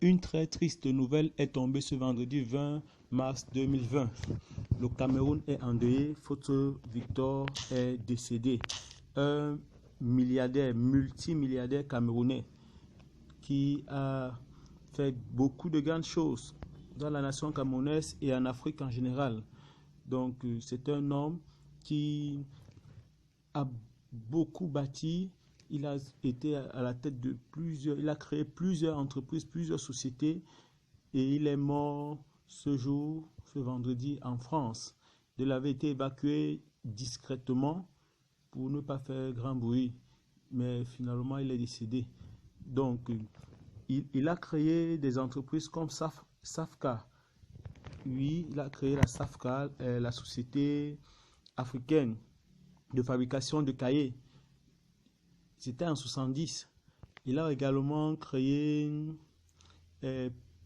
Une très triste nouvelle est tombée ce vendredi 20 mars 2020. Le Cameroun est endeuillé, Foto Victor est décédé. Un milliardaire, multimilliardaire camerounais qui a fait beaucoup de grandes choses dans la nation camerounaise et en Afrique en général. Donc c'est un homme qui a beaucoup bâti. Il a été à la tête de plusieurs, il a créé plusieurs entreprises, plusieurs sociétés et il est mort ce jour, ce vendredi en France. Il avait été évacué discrètement pour ne pas faire grand bruit, mais finalement il est décédé. Donc il a créé des entreprises comme Safka. Oui, il a créé la Safka, la société africaine de fabrication de cahiers. C'était en 70. Il a également créé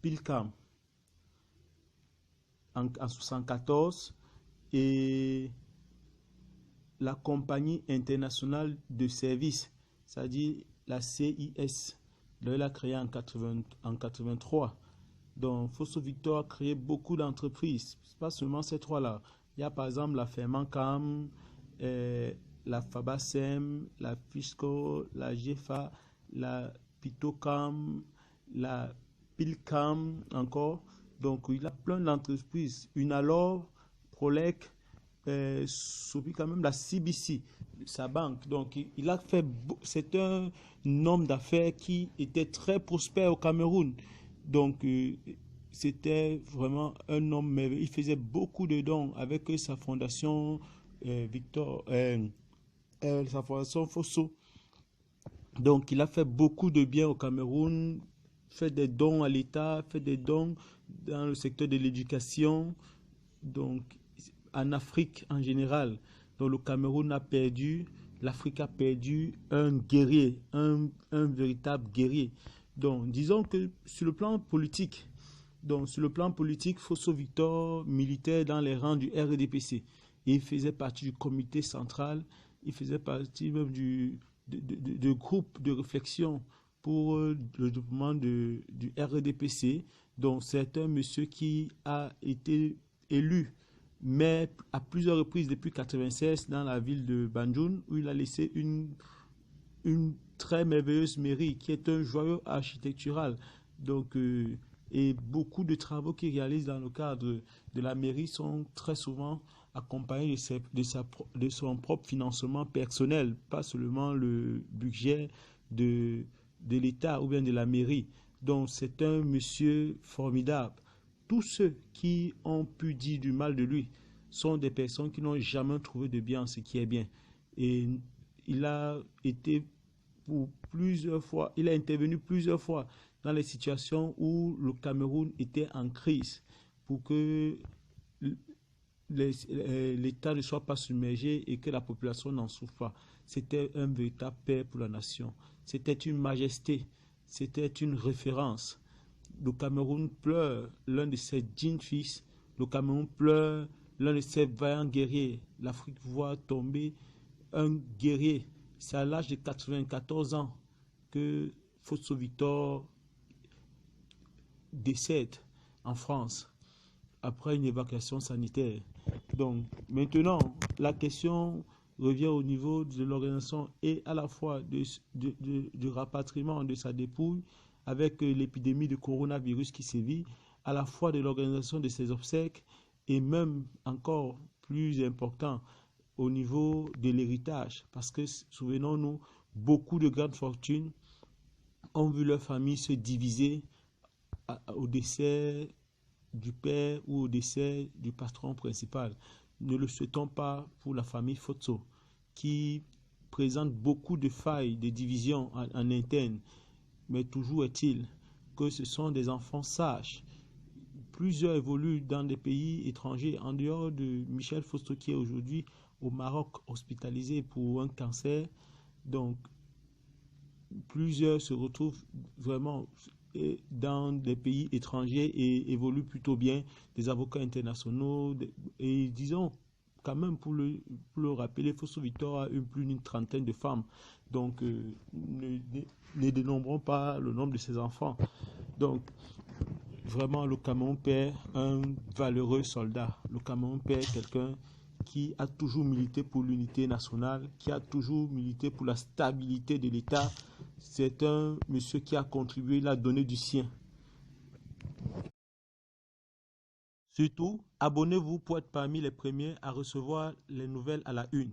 Pilcam en 74 et la compagnie internationale de services, c'est-à-dire la CIS. Là, il a créé en 83. Donc, Fosso Victor a créé beaucoup d'entreprises, pas seulement ces trois-là. Il y a par exemple la Fermancam, la Fabasem, la Fisco, la GEFA, la Pitocam, la Pilcam encore. Donc, il a plein d'entreprises. Unalor, Prolec, quand même la CBC, sa banque. Donc, il a fait. C'est un homme d'affaires qui était très prospère au Cameroun. Donc, c'était vraiment un homme merveilleux. Il faisait beaucoup de dons avec sa fondation sa fondation Fosso. Donc, il a fait beaucoup de bien au Cameroun, fait des dons à l'État, fait des dons dans le secteur de l'éducation, donc en Afrique en général. Donc, le Cameroun a perdu, l'Afrique a perdu un guerrier, un véritable guerrier. Donc, disons que sur le plan politique, Fosso Victor militait dans les rangs du RDPC. Il faisait partie du comité central, il faisait partie même de groupe de réflexion pour le développement du RDPC. Donc, c'est un monsieur qui a été élu maire à plusieurs reprises depuis 1996 dans la ville de Banjul, où il a laissé une très merveilleuse mairie qui est un joyau architectural. Donc, et beaucoup de travaux qu'il réalise dans le cadre de la mairie sont très souvent accompagnés de son propre financement personnel, pas seulement le budget de l'État ou bien de la mairie. Donc c'est un monsieur formidable. Tous ceux qui ont pu dire du mal de lui sont des personnes qui n'ont jamais trouvé de bien en ce qui est bien. Et il a été il a intervenu plusieurs fois dans les situations où le Cameroun était en crise pour que l'État ne soit pas submergé et que la population n'en souffre pas. C'était un véritable père pour la nation. C'était une majesté. C'était une référence. Le Cameroun pleure l'un de ses dignes fils. Le Cameroun pleure l'un de ses vaillants guerriers. L'Afrique voit tomber un guerrier. C'est à l'âge de 94 ans que Fosso Victor décède en France après une évacuation sanitaire. Donc maintenant, la question revient au niveau de l'organisation et à la fois du rapatriement de sa dépouille avec l'épidémie de coronavirus qui sévit, à la fois de l'organisation de ses obsèques et même encore plus important au niveau de l'héritage. Parce que, souvenons-nous, beaucoup de grandes fortunes ont vu leur famille se diviser au décès du père ou au décès du patron principal. Ne le souhaitons pas pour la famille Fosso, qui présente beaucoup de failles, de divisions en interne. Mais toujours est-il que ce sont des enfants sages. Plusieurs évoluent dans des pays étrangers, en dehors de Michel Fosso qui est aujourd'hui au Maroc hospitalisé pour un cancer. Donc, plusieurs se retrouvent vraiment dans des pays étrangers et évoluent plutôt bien, des avocats internationaux. Et disons, quand même, pour le rappeler, Fosso Victor a plus d'une trentaine de femmes. Donc, ne dénombrons pas le nombre de ses enfants. Donc, vraiment, le Cameroun perd un valeureux soldat. Le Cameroun perd quelqu'un qui a toujours milité pour l'unité nationale, qui a toujours milité pour la stabilité de l'État. C'est un monsieur qui a contribué, il a donné du sien. Surtout, abonnez-vous pour être parmi les premiers à recevoir les nouvelles à la une.